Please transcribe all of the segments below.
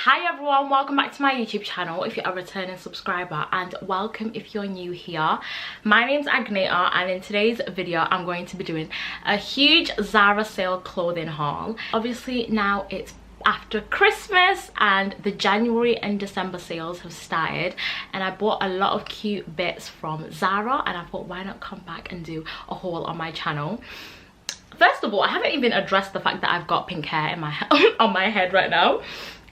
Hi everyone, welcome back to my YouTube channel if you're a returning subscriber, and welcome if you're new here. My name's Agneta, and in today's video I'm going to be doing a huge Zara sale clothing haul. Obviously now it's after Christmas and the January and December sales have started, and I bought a lot of cute bits from Zara, and I thought why not come back and do a haul on my channel. First of all, I haven't even addressed the fact that I've got pink hair in my on my head right now.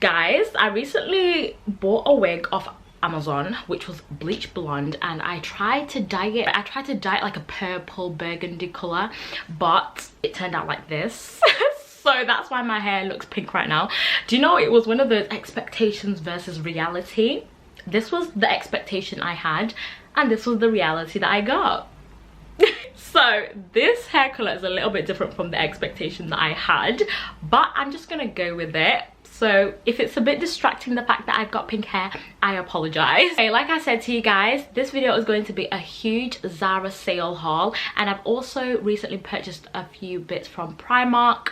Guys, I recently bought a wig off Amazon which was bleach blonde, and I tried to dye it. I tried to dye it like a purple burgundy color, but it turned out like this. So that's why my hair looks pink right now. Do you know, it was one of those expectations versus reality. This was the expectation I had, and this was the reality that I got. So this hair color is a little bit different from the expectation that I had, but I'm just gonna go with it. So if it's a bit distracting, the fact that I've got pink hair, I apologize. Okay, like I said to you guys, this video is going to be a huge Zara sale haul, and I've also recently purchased a few bits from Primark.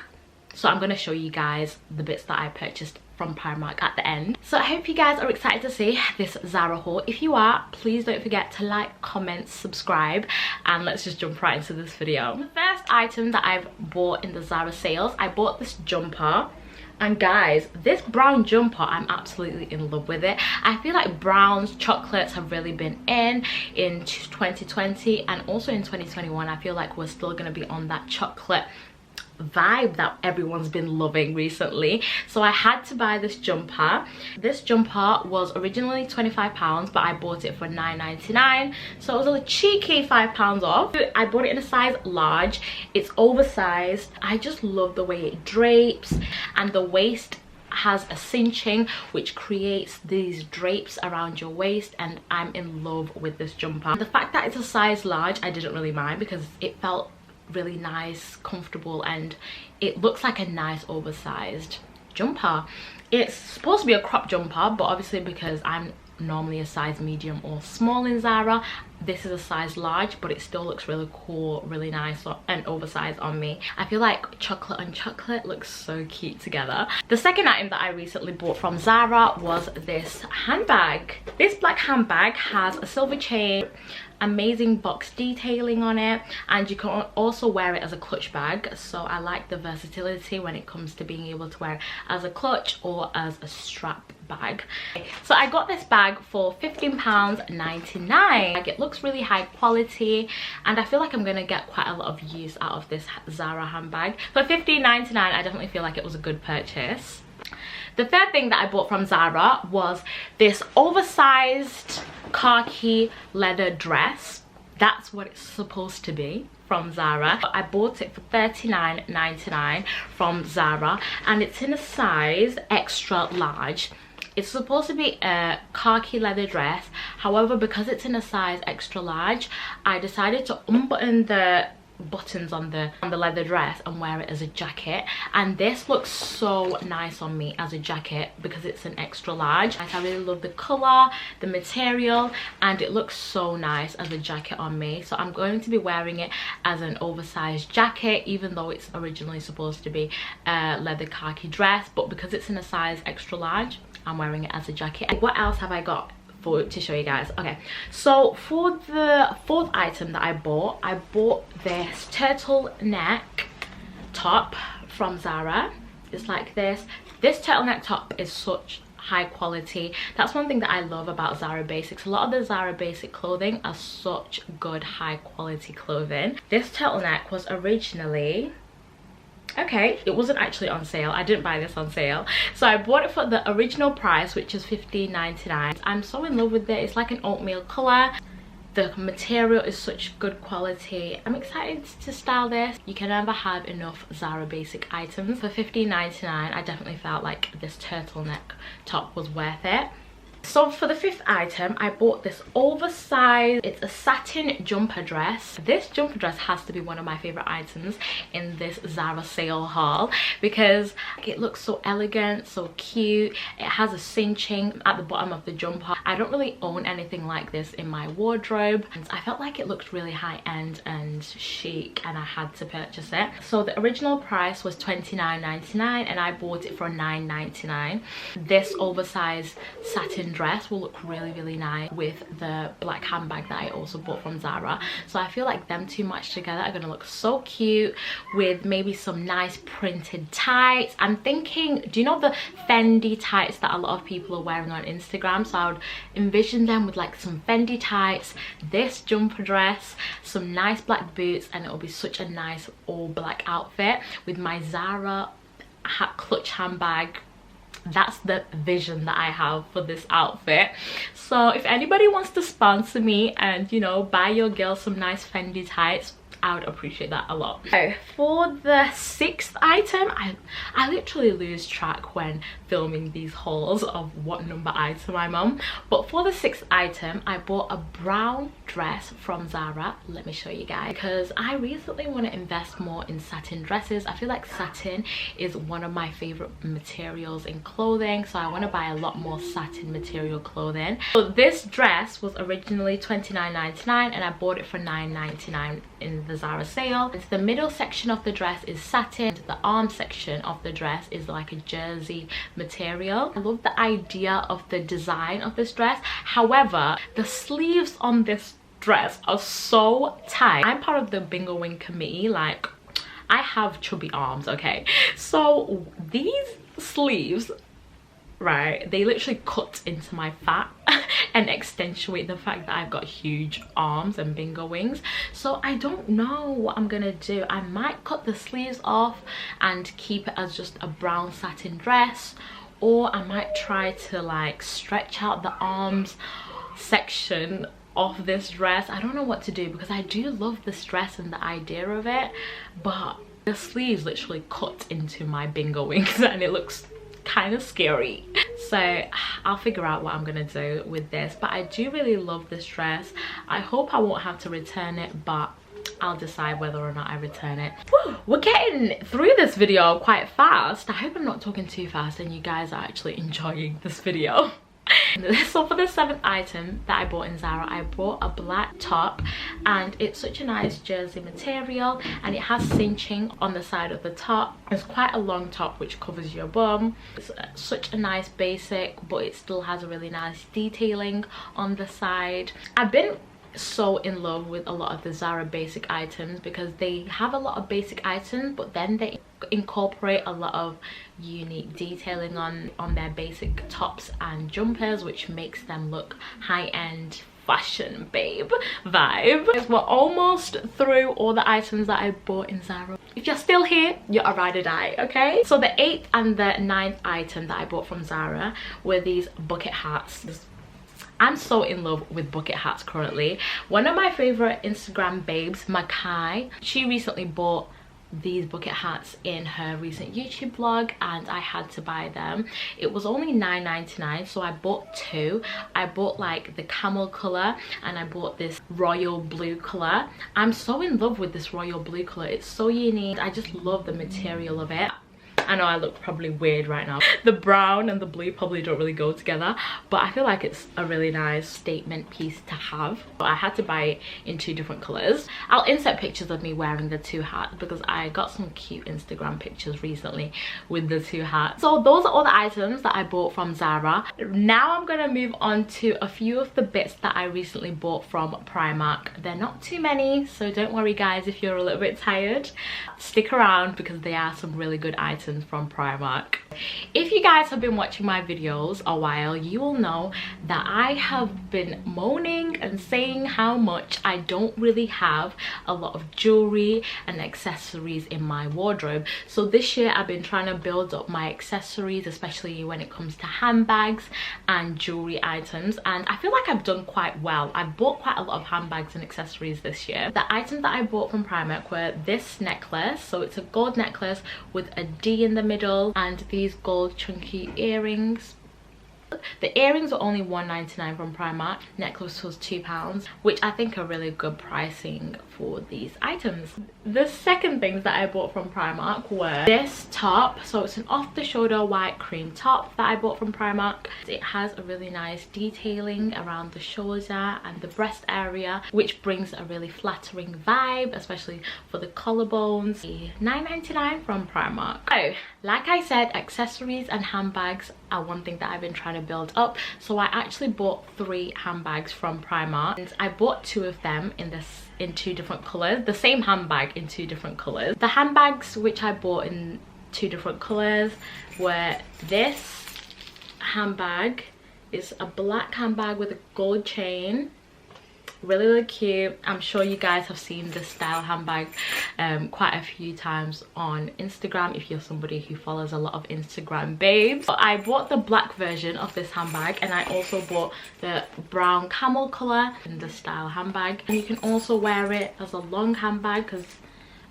So I'm going to show you guys the bits that I purchased from Primark at the end. So I hope you guys are excited to see this Zara haul. If you are, please don't forget to like, comment, subscribe, and let's just jump right into this video. The first item that I've bought in the Zara sales, I bought this jumper. And guys, this brown jumper, I'm absolutely in love with it. I feel like browns, chocolates have really been in 2020, and also in 2021. I feel like we're still going to be on that chocolate vibe that everyone's been loving recently. So I had to buy this jumper. This jumper was originally £25, but I bought it for £9.99, so it was a cheeky £5 off. I bought it in a size large. It's oversized. I just love the way it drapes, and the waist has a cinching which creates these drapes around your waist, and I'm in love with this jumper. The fact that it's a size large, I didn't really mind because it felt really nice, comfortable, and it looks like a nice oversized jumper. It's supposed to be a crop jumper, but obviously because I'm normally a size medium or small in Zara, this is a size large, but it still looks really cool, really nice and oversized on me. I feel like chocolate on chocolate looks so cute together. The second item that I recently bought from Zara was this handbag. This black handbag has a silver chain, amazing box detailing on it, and you can also wear it as a clutch bag. So I like the versatility when it comes to being able to wear it as a clutch or as a strap bag. So I got this bag for £15.99. It looks really high quality, and I feel like I'm gonna get quite a lot of use out of this Zara handbag. For £15.99, I definitely feel like it was a good purchase. The third thing that I bought from Zara was this oversized khaki leather dress. That's what it's supposed to be from Zara. I bought it for £39.99 from Zara, and it's in a size extra large. It's supposed to be a khaki leather dress. However, because it's in a size extra large, I decided to unbutton the buttons on the leather dress and wear it as a jacket, and this looks so nice on me as a jacket because it's an extra large. I really love the color, the material, and it looks so nice as a jacket on me. So I'm going to be wearing it as an oversized jacket, even though it's originally supposed to be a leather khaki dress, but because it's in a size extra large, I'm wearing it as a jacket. What else have I got to show you guys? Okay, so for the fourth item that I bought this turtleneck top from Zara. It's like this turtleneck top is such high quality. That's one thing that I love about Zara Basics. A lot of the Zara Basic clothing are such good high quality clothing. This turtleneck was originally, okay, it wasn't actually on sale. I didn't buy this on sale, so I bought it for the original price, which is £15.99. I'm so in love with it. It's like an oatmeal color. The material is such good quality. I'm excited to style this. You can never have enough Zara Basic items. For £15.99, I definitely felt like this turtleneck top was worth it. So for the fifth item, I bought this oversized, it's a satin jumper dress. This jumper dress has to be one of my favorite items in this Zara sale haul because it looks so elegant, so cute. It has a cinching at the bottom of the jumper. I don't really own anything like this in my wardrobe, and I felt like it looked really high-end and chic, and I had to purchase it. So the original price was $29.99 and I bought it for $9.99. This oversized satin dress will look really nice with the black handbag that I also bought from Zara. So I feel like them two matched together are gonna look so cute with maybe some nice printed tights. I'm thinking, do you know the Fendi tights that a lot of people are wearing on Instagram? So I would envision them with like some Fendi tights, this jumper dress, some nice black boots, and it'll be such a nice all black outfit with my Zara clutch handbag. That's the vision that I have for this outfit. So if anybody wants to sponsor me and, you know, buy your girl some nice Fendi tights, I would appreciate that a lot. So for the sixth item, I literally lose track when filming these hauls of what number item I'm on. But for the sixth item, I bought a brown dress from Zara. Let me show you guys, because I recently want to invest more in satin dresses. I feel like satin is one of my favorite materials in clothing, so I want to buy a lot more satin material clothing. So this dress was originally $29.99 and I bought it for $9.99 in the Zara sale. And the middle section of the dress is satin. The arm section of the dress is like a jersey material. I love the idea of the design of this dress. However, the sleeves on this dress are so tight. I'm part of the bingo wing committee. Like, I have chubby arms, okay? So these sleeves, right, they literally cut into my fat and accentuate the fact that I've got huge arms and bingo wings. So I don't know what I'm gonna do. I might cut the sleeves off and keep it as just a brown satin dress, or I might try to like stretch out the arms section of this dress. I don't know what to do, because I do love this dress and the idea of it, but the sleeves literally cut into my bingo wings and it looks kind of scary. So I'll figure out what I'm gonna do with this, but I do really love this dress. I hope I won't have to return it, but I'll decide whether or not I return it. Whew, we're getting through this video quite fast. I hope I'm not talking too fast and you guys are actually enjoying this video. So for the seventh item that I bought in Zara, I bought a black top, and it's such a nice jersey material and it has cinching on the side of the top. It's quite a long top which covers your bum. It's such a nice basic, but it still has a really nice detailing on the side. I've been so in love with a lot of the Zara basic items because they have a lot of basic items, but then they incorporate a lot of unique detailing on their basic tops and jumpers, which makes them look high-end fashion babe vibe. We're almost through all the items that I bought in Zara. If you're still here, you're a ride or die, okay? So the 8th and the 9th item that I bought from Zara were these bucket hats. I'm so in love with bucket hats currently. One of my favorite Instagram babes, Khaki, she recently bought these bucket hats in her recent YouTube vlog and I had to buy them. It was only $9.99, so I bought two. I bought like the camel color and I bought this royal blue color. I'm so in love with this royal blue color. It's so unique. I just love the material of it. I know I look probably weird right now. The brown and the blue probably don't really go together, but I feel like it's a really nice statement piece to have. But I had to buy it in two different colors. I'll insert pictures of me wearing the two hats because I got some cute Instagram pictures recently with the two hats. So those are all the items that I bought from Zara. Now I'm gonna move on to a few of the bits that I recently bought from Primark. They're not too many, so don't worry guys if you're a little bit tired. Stick around because there are some really good items from Primark. If you guys have been watching my videos a while, you will know that I have been moaning and saying how much I don't really have a lot of jewelry and accessories in my wardrobe. So this year I've been trying to build up my accessories, especially when it comes to handbags and jewelry items, and I feel like I've done quite well. I've bought quite a lot of handbags and accessories this year. The items that I bought from Primark were this necklace. So it's a gold necklace with a D in the middle and these gold chunky earrings. The earrings were only $1.99 from Primark. Necklace was £2, which I think are really good pricing for these items. The second things that I bought from Primark were this top. So it's an off the shoulder white cream top that I bought from Primark. It has a really nice detailing around the shoulder and the breast area, which brings a really flattering vibe, especially for the collarbones. $9.99 from Primark. So like I said, accessories and handbags are one thing that I've been trying to build up. So I actually bought 3 handbags from Primark, and I bought 2 of them in 2 different colors. The same handbag in 2 different colors. The handbags which I bought in 2 different colors were this handbag. It's a black handbag with a gold chain. Really cute. I'm sure you guys have seen this style handbag quite a few times on Instagram if you're somebody who follows a lot of Instagram babes. But I bought the black version of this handbag, and I also bought the brown camel color in the style handbag. And you can also wear it as a long handbag,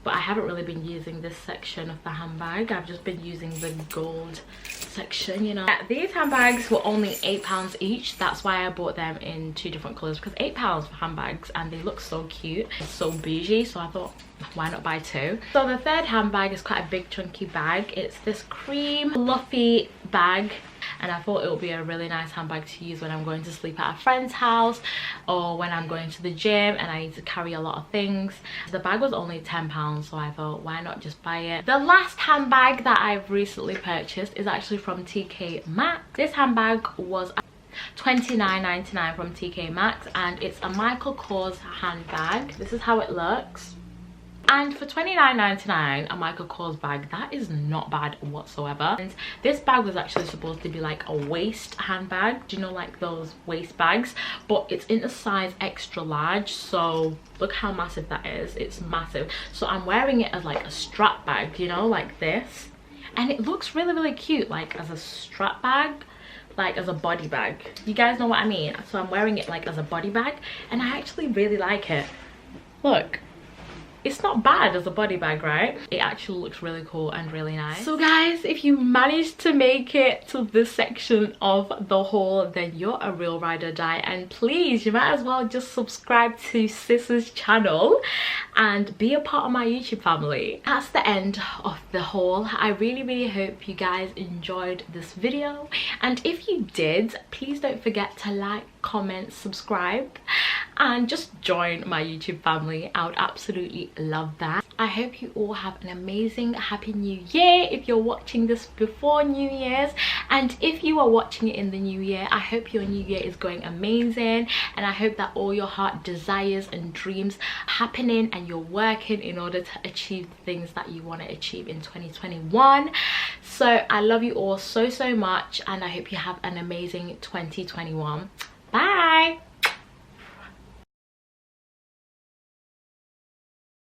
but I haven't really been using this section of the handbag. I've just been using the gold section, you know. These handbags were only £8 each. That's why I bought them in 2 different colors, because £8 for handbags, and they look so cute. It's so bougie, so I thought, why not buy 2? So the third handbag is quite a big chunky bag. It's this cream fluffy bag, and I thought it would be a really nice handbag to use when I'm going to sleep at a friend's house, or when I'm going to the gym and I need to carry a lot of things. The bag was only £10, so I thought, why not just buy it? The last handbag that I've recently purchased is actually from TK Maxx. This handbag was $29.99 from TK Maxx, and it's a Michael Kors handbag. This is how it looks. And for $29.99, a Michael Kors bag, that is not bad whatsoever. And this bag was actually supposed to be like a waist handbag, do you know, like those waist bags, but it's in a size extra large. So look how massive that is. It's massive. So I'm wearing it as like a strap bag, you know, like this, and it looks really cute, like as a strap bag, like as a body bag. You guys know what I mean? So I'm wearing it like as a body bag, and I actually really like it. Look, it's not bad as a body bag, right? It actually looks really cool and really nice. So guys, if you managed to make it to this section of the haul, then you're a real ride or die, and please, you might as well just subscribe to Sis's channel and be a part of my YouTube family. That's the end of the haul. I really hope you guys enjoyed this video, and if you did, please don't forget to like, comment, subscribe, and just join my YouTube family. I would absolutely love that. I hope you all have an amazing happy new year if you're watching this before New Year's, and if you are watching it in the new year, I hope your new year is going amazing, and I hope that all your heart desires and dreams are happening, and you're working in order to achieve the things that you want to achieve in 2021. So I love you all so much, and I hope you have an amazing 2021. Bye.